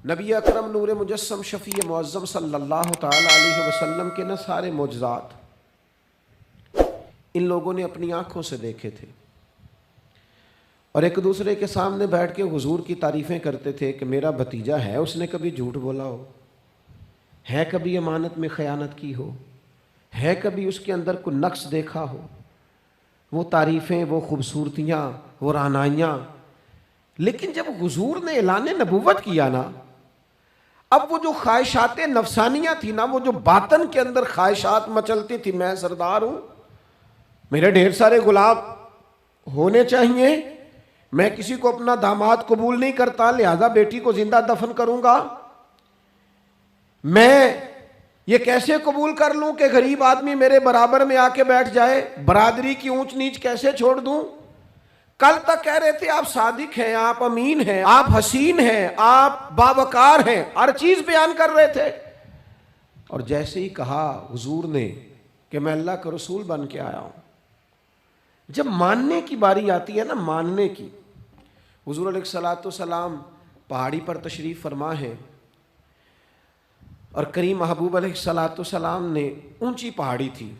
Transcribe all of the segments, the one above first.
نبی اکرم نور مجسم شفیع معظم صلی اللہ تعالی علیہ وسلم کے نہ سارے معجزات ان لوگوں نے اپنی آنکھوں سے دیکھے تھے، اور ایک دوسرے کے سامنے بیٹھ کے حضور کی تعریفیں کرتے تھے کہ میرا بھتیجا ہے، اس نے کبھی جھوٹ بولا ہو، ہے کبھی امانت میں خیانت کی ہو، ہے کبھی اس کے اندر کوئی نقص دیکھا ہو۔ وہ تعریفیں، وہ خوبصورتیاں، وہ رعنائیاں۔ لیکن جب حضور نے اعلان نبوت کیا نا، اب وہ جو خواہشات نفسانیہ تھی نا، وہ جو باطن کے اندر خواہشات مچلتی تھی، میں سردار ہوں، میرے ڈھیر سارے غلام ہونے چاہیے، میں کسی کو اپنا داماد قبول نہیں کرتا لہذا بیٹی کو زندہ دفن کروں گا، میں یہ کیسے قبول کر لوں کہ غریب آدمی میرے برابر میں آ کے بیٹھ جائے، برادری کی اونچ نیچ کیسے چھوڑ دوں۔ کل تک کہہ رہے تھے آپ صادق ہیں، آپ امین ہیں، آپ حسین ہیں، آپ باوقار ہیں، ہر چیز بیان کر رہے تھے، اور جیسے ہی کہا حضور نے کہ میں اللہ کا رسول بن کے آیا ہوں، جب ماننے کی باری آتی ہے نا، ماننے کی، حضور علیہ الصلوۃ والسلام پہاڑی پر تشریف فرما ہے، اور کریم محبوب علیہ الصلوۃ والسلام نے اونچی پہاڑی تھی،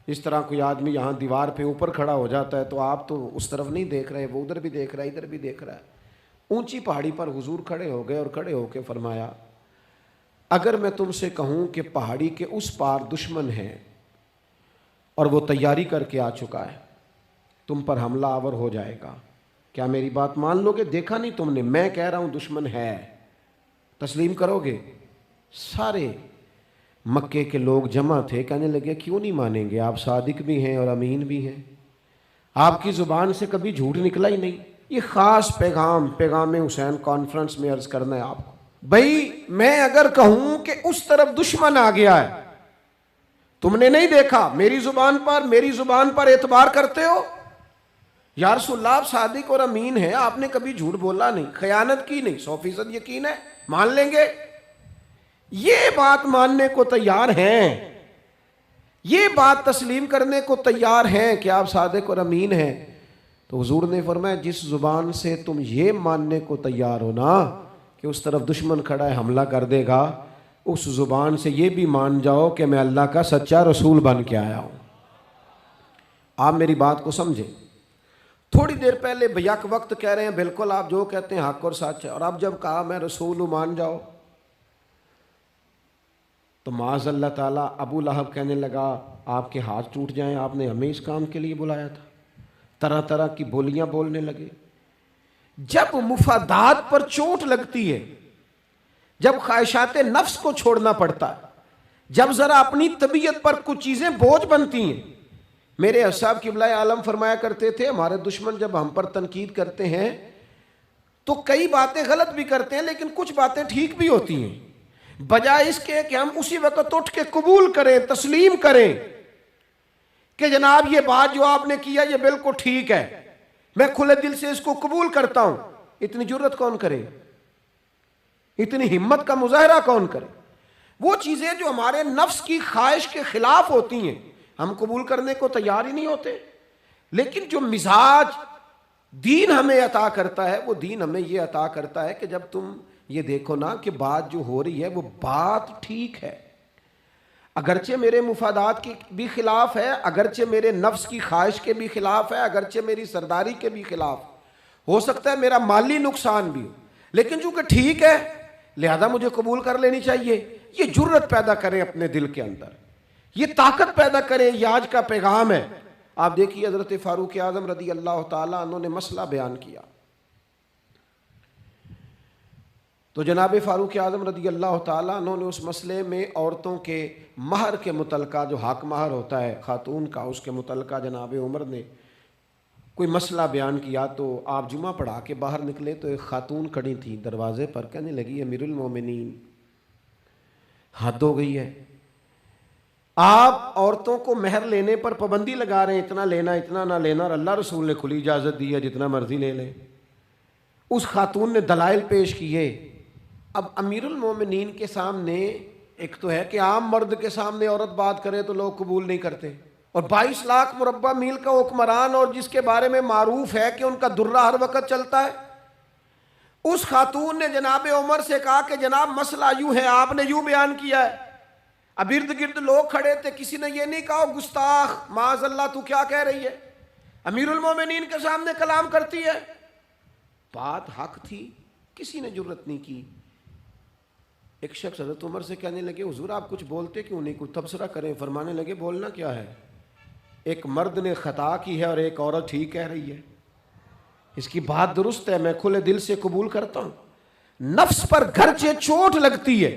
اس طرح کوئی آدمی یہاں دیوار پہ اوپر کھڑا ہو جاتا ہے تو آپ تو اس طرف نہیں دیکھ رہے، وہ ادھر بھی دیکھ رہا ہے، ادھر بھی دیکھ رہا ہے۔ اونچی پہاڑی پر حضور کھڑے ہو گئے اور کھڑے ہو کے فرمایا، اگر میں تم سے کہوں کہ پہاڑی کے اس پار دشمن ہے اور وہ تیاری کر کے آ چکا ہے، تم پر حملہ آور ہو جائے گا، کیا میری بات مان لو گے؟ دیکھا نہیں تم نے، میں کہہ رہا ہوں دشمن ہے، تسلیم کرو گے؟ سارے مکے کے لوگ جمع تھے، کہنے لگے کیوں نہیں مانیں گے، آپ صادق بھی ہیں اور امین بھی ہیں، آپ کی زبان سے کبھی جھوٹ نکلا ہی نہیں۔ یہ خاص پیغام حسین کانفرنس میں عرض کرنا ہے آپ کو، بھئی میں اگر کہوں کہ اس طرف دشمن آ گیا ہے، تم نے نہیں دیکھا، میری زبان پر اعتبار کرتے ہو؟ یا رسول اللہ آپ صادق اور امین ہیں، آپ نے کبھی جھوٹ بولا نہیں، خیانت کی نہیں، 100% یقین ہے، مان لیں گے؟ یہ بات ماننے کو تیار ہیں، یہ بات تسلیم کرنے کو تیار ہیں کہ آپ صادق اور امین ہیں، تو حضور نے فرمایا جس زبان سے تم یہ ماننے کو تیار ہو نا کہ اس طرف دشمن کھڑا ہے حملہ کر دے گا، اس زبان سے یہ بھی مان جاؤ کہ میں اللہ کا سچا رسول بن کے آیا ہوں۔ آپ میری بات کو سمجھیں، تھوڑی دیر پہلے بیک وقت کہہ رہے ہیں بالکل آپ جو کہتے ہیں حق اور سچ ہے، اور اب جب کہا میں رسول ہوں مان جاؤ، تو معاذ اللہ تعالیٰ ابو لہب کہنے لگا آپ کے ہاتھ ٹوٹ جائیں، آپ نے ہمیں اس کام کے لیے بلایا تھا، طرح طرح کی بولیاں بولنے لگے۔ جب مفادات پر چوٹ لگتی ہے، جب خواہشات نفس کو چھوڑنا پڑتا ہے، جب ذرا اپنی طبیعت پر کچھ چیزیں بوجھ بنتی ہیں، میرے اصحاب قبلہ عالم فرمایا کرتے تھے ہمارے دشمن جب ہم پر تنقید کرتے ہیں تو کئی باتیں غلط بھی کرتے ہیں لیکن کچھ باتیں ٹھیک بھی ہوتی ہیں، بجائے اس کے کہ ہم اسی وقت اٹھ کے قبول کریں، تسلیم کریں کہ جناب یہ بات جو آپ نے کیا یہ بالکل ٹھیک ہے، میں کھلے دل سے اس کو قبول کرتا ہوں۔ اتنی جرت کون کرے؟ اتنی ہمت کا مظاہرہ کون کرے؟ وہ چیزیں جو ہمارے نفس کی خواہش کے خلاف ہوتی ہیں ہم قبول کرنے کو تیار ہی نہیں ہوتے، لیکن جو مزاج دین ہمیں عطا کرتا ہے، وہ دین ہمیں یہ عطا کرتا ہے کہ جب تم یہ دیکھو نا کہ بات جو ہو رہی ہے وہ بات ٹھیک ہے، اگرچہ میرے مفادات کے بھی خلاف ہے، اگرچہ میرے نفس کی خواہش کے بھی خلاف ہے، اگرچہ میری سرداری کے بھی خلاف، ہو سکتا ہے میرا مالی نقصان بھی ہو، لیکن چونکہ ٹھیک ہے لہذا مجھے قبول کر لینی چاہیے۔ یہ جرت پیدا کریں اپنے دل کے اندر، یہ طاقت پیدا کریں، یہ آج کا پیغام ہے۔ آپ دیکھیے حضرت فاروق اعظم رضی اللہ تعالیٰ عنہ نے مسئلہ بیان کیا، تو جناب فاروق اعظم رضی اللہ تعالیٰ عنہ نے اس مسئلے میں عورتوں کے مہر کے متعلقہ، جو حق مہر ہوتا ہے خاتون کا، اس کے متعلقہ جناب عمر نے کوئی مسئلہ بیان کیا۔ تو آپ جمعہ پڑھا کے باہر نکلے تو ایک خاتون کھڑی تھی دروازے پر، کہنے لگی امیر المومنین حد ہو گئی ہے، آپ عورتوں کو مہر لینے پر پابندی لگا رہے ہیں، اتنا لینا اتنا نہ لینا، اور اللہ رسول نے کھلی اجازت دی ہے جتنا مرضی لے لیں۔ اس خاتون نے دلائل پیش کیے۔ اب امیر المومنین کے سامنے ایک تو ہے کہ عام مرد کے سامنے عورت بات کرے تو لوگ قبول نہیں کرتے، اور 22 لاکھ مربع میل کا حکمران، اور جس کے بارے میں معروف ہے کہ ان کا درہ ہر وقت چلتا ہے، اس خاتون نے جناب عمر سے کہا کہ جناب مسئلہ یوں ہے، آپ نے یوں بیان کیا ہے۔ اب ارد گرد لوگ کھڑے تھے، کسی نے یہ نہیں کہا گستاخ معاذ اللہ تو کیا کہہ رہی ہے، امیر المومنین کے سامنے کلام کرتی ہے۔ بات حق تھی، کسی نے جرت نہیں کی۔ ایک شخص حضرت عمر سے کہنے لگے حضور آپ کچھ بولتے کیوں نہیں، کچھ تبصرہ کریں۔ فرمانے لگے بولنا کیا ہے، ایک مرد نے خطا کی ہے اور ایک عورت ٹھیک کہہ رہی ہے، اس کی بات درست ہے، میں کھلے دل سے قبول کرتا ہوں۔ نفس پر گرچہ چوٹ لگتی ہے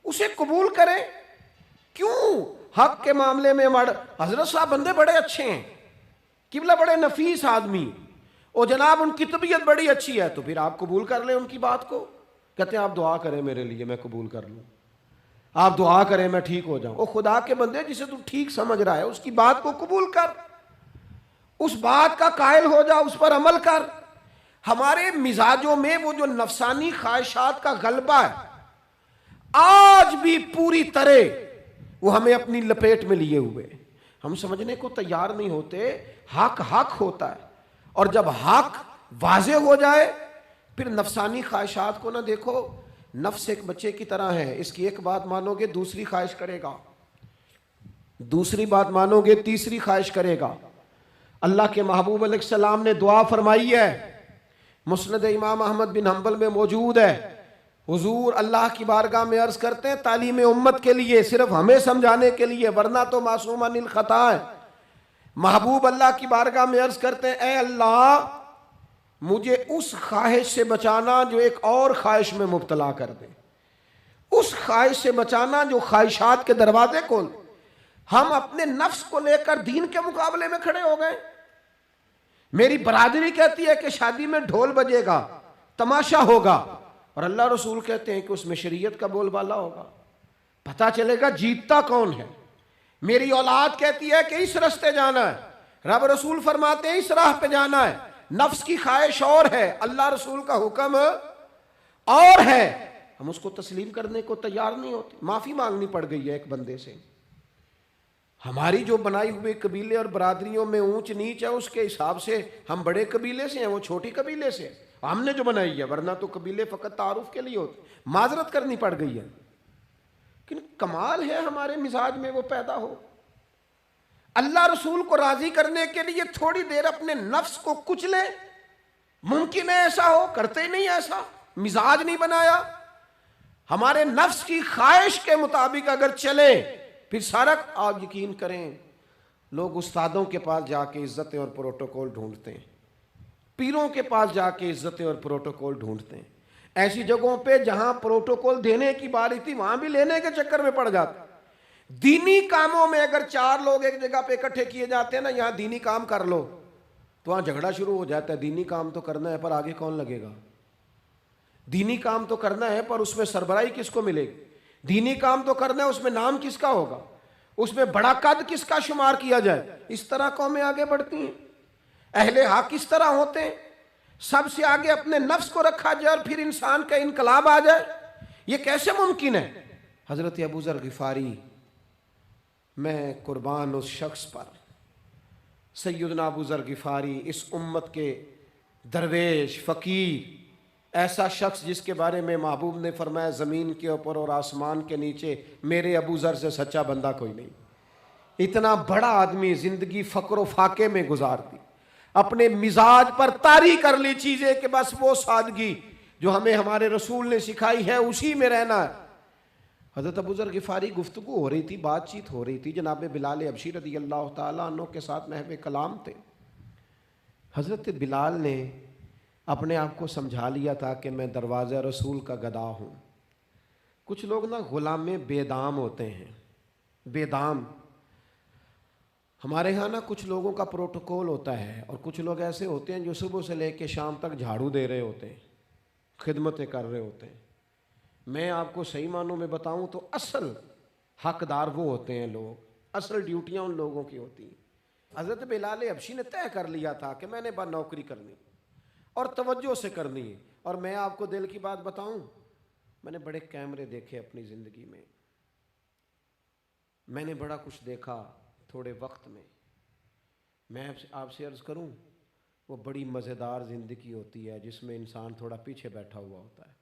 اسے قبول کریں، کیوں حق کے معاملے میں حضرت صاحب بندے بڑے اچھے ہیں، قبلہ بڑے نفیس آدمی، اور جناب ان کی طبیعت بڑی اچھی ہے، تو پھر آپ قبول کر لیں ان کی بات کو۔ کہتے ہیں آپ دعا کریں میرے لیے میں قبول کر لوں، آپ دعا کریں میں ٹھیک ہو جاؤں۔ او خدا کے بندے، جسے تو ٹھیک سمجھ رہا ہے اس کی بات کو قبول کر، اس بات کا قائل ہو جا، اس پر عمل کر۔ ہمارے مزاجوں میں وہ جو نفسانی خواہشات کا غلبہ ہے آج بھی پوری طرح وہ ہمیں اپنی لپیٹ میں لیے ہوئے، ہم سمجھنے کو تیار نہیں ہوتے۔ حق حق ہوتا ہے، اور جب حق واضح ہو جائے پھر نفسانی خواہشات کو نہ دیکھو۔ نفس ایک بچے کی طرح ہے، اس کی ایک بات مانو گے دوسری خواہش کرے گا، دوسری بات مانو گے تیسری خواہش کرے گا۔ اللہ کے محبوب علیہ السلام نے دعا فرمائی ہے، مسند امام احمد بن حنبل میں موجود ہے۔ حضور اللہ کی بارگاہ میں عرض کرتے ہیں تعلیم امت کے لیے، صرف ہمیں سمجھانے کے لیے، ورنہ تو معصوم عن الخطا ہے۔ محبوب اللہ کی بارگاہ میں عرض کرتے ہیں اے اللہ مجھے اس خواہش سے بچانا جو ایک اور خواہش میں مبتلا کر دے، اس خواہش سے بچانا جو خواہشات کے دروازے کھول۔ ہم اپنے نفس کو لے کر دین کے مقابلے میں کھڑے ہو گئے۔ میری برادری کہتی ہے کہ شادی میں ڈھول بجے گا، تماشا ہوگا، اور اللہ رسول کہتے ہیں کہ اس میں شریعت کا بول بالا ہوگا، پتہ چلے گا جیتتا کون ہے۔ میری اولاد کہتی ہے کہ اس رستے جانا ہے، رب رسول فرماتے ہیں اس راہ پہ جانا ہے۔ نفس کی خواہش اور ہے، اللہ رسول کا حکم اور ہے، ہم اس کو تسلیم کرنے کو تیار نہیں ہوتے۔ معافی مانگنی پڑ گئی ہے ایک بندے سے، ہماری جو بنائی ہوئی قبیلے اور برادریوں میں اونچ نیچ ہے اس کے حساب سے ہم بڑے قبیلے سے ہیں، وہ چھوٹی قبیلے سے، ہم نے جو بنائی ہے، ورنہ تو قبیلے فقط تعارف کے لیے ہوتے۔ معذرت کرنی پڑ گئی ہے، لیکن کمال ہے ہمارے مزاج میں وہ پیدا ہو۔ اللہ رسول کو راضی کرنے کے لیے تھوڑی دیر اپنے نفس کو کچلے، ممکن ہے ایسا ہو، کرتے ہی نہیں ایسا، مزاج نہیں بنایا۔ ہمارے نفس کی خواہش کے مطابق اگر چلے پھر سارا، آپ یقین کریں لوگ استادوں کے پاس جا کے عزتیں اور پروٹوکول ڈھونڈتے ہیں، پیروں کے پاس جا کے عزتیں اور پروٹوکول ڈھونڈتے ہیں، ایسی جگہوں پہ جہاں پروٹوکول دینے کی باری تھی وہاں بھی لینے کے چکر میں پڑ جاتے۔ دینی کاموں میں اگر چار لوگ ایک جگہ پہ اکٹھے کیے جاتے ہیں نا، یہاں دینی کام کر لو، تو وہاں جھگڑا شروع ہو جاتا ہے۔ دینی کام تو کرنا ہے پر آگے کون لگے گا، دینی کام تو کرنا ہے پر اس میں سربراہی کس کو ملے گی، دینی کام تو کرنا ہے اس میں نام کس کا ہوگا، اس میں بڑا قد کس کا شمار کیا جائے۔ اس طرح قومیں آگے بڑھتی ہیں، اہل حق اس طرح ہوتے ہیں، سب سے آگے اپنے نفس کو رکھا جائے اور پھر انسان کا انقلاب آ جائے، یہ کیسے ممکن ہے؟ حضرت ابو ذر غفاری، میں قربان اس شخص پر، سیدنا ابو ذر غفاری اس امت کے درویش فقیر، ایسا شخص جس کے بارے میں محبوب نے فرمایا زمین کے اوپر اور آسمان کے نیچے میرے ابو ذر سے سچا بندہ کوئی نہیں۔ اتنا بڑا آدمی زندگی فقر و فاقے میں گزار دی، اپنے مزاج پر طاری کر لی چیزیں کہ بس وہ سادگی جو ہمیں ہمارے رسول نے سکھائی ہے اسی میں رہنا ہے۔ حضرت ابو ذر غفاری گفتگو ہو رہی تھی، بات چیت ہو رہی تھی، جناب بلال حبشی رضی اللہ تعالیٰ عنہ کے ساتھ محو کلام تھے۔ حضرت بلال نے اپنے آپ کو سمجھا لیا تھا کہ میں دروازہ رسول کا گدا ہوں۔ کچھ لوگ نا غلام بے دام ہوتے ہیں، بے دام۔ ہمارے ہاں نا کچھ لوگوں کا پروٹوکول ہوتا ہے، اور کچھ لوگ ایسے ہوتے ہیں جو صبح سے لے کے شام تک جھاڑو دے رہے ہوتے ہیں، خدمتیں کر رہے ہوتے ہیں۔ میں آپ کو صحیح معنوں میں بتاؤں تو اصل حقدار وہ ہوتے ہیں لوگ، اصل ڈیوٹیاں ان لوگوں کی ہوتی ہیں۔ حضرت بلال حبشی نے طے کر لیا تھا کہ میں نے بس نوکری کرنی اور توجہ سے کرنی ہے۔ اور میں آپ کو دل کی بات بتاؤں، میں نے بڑے کیمرے دیکھے اپنی زندگی میں، میں نے بڑا کچھ دیکھا تھوڑے وقت میں۔ میں آپ سے عرض کروں، وہ بڑی مزیدار زندگی ہوتی ہے جس میں انسان تھوڑا پیچھے بیٹھا ہوا ہوتا ہے۔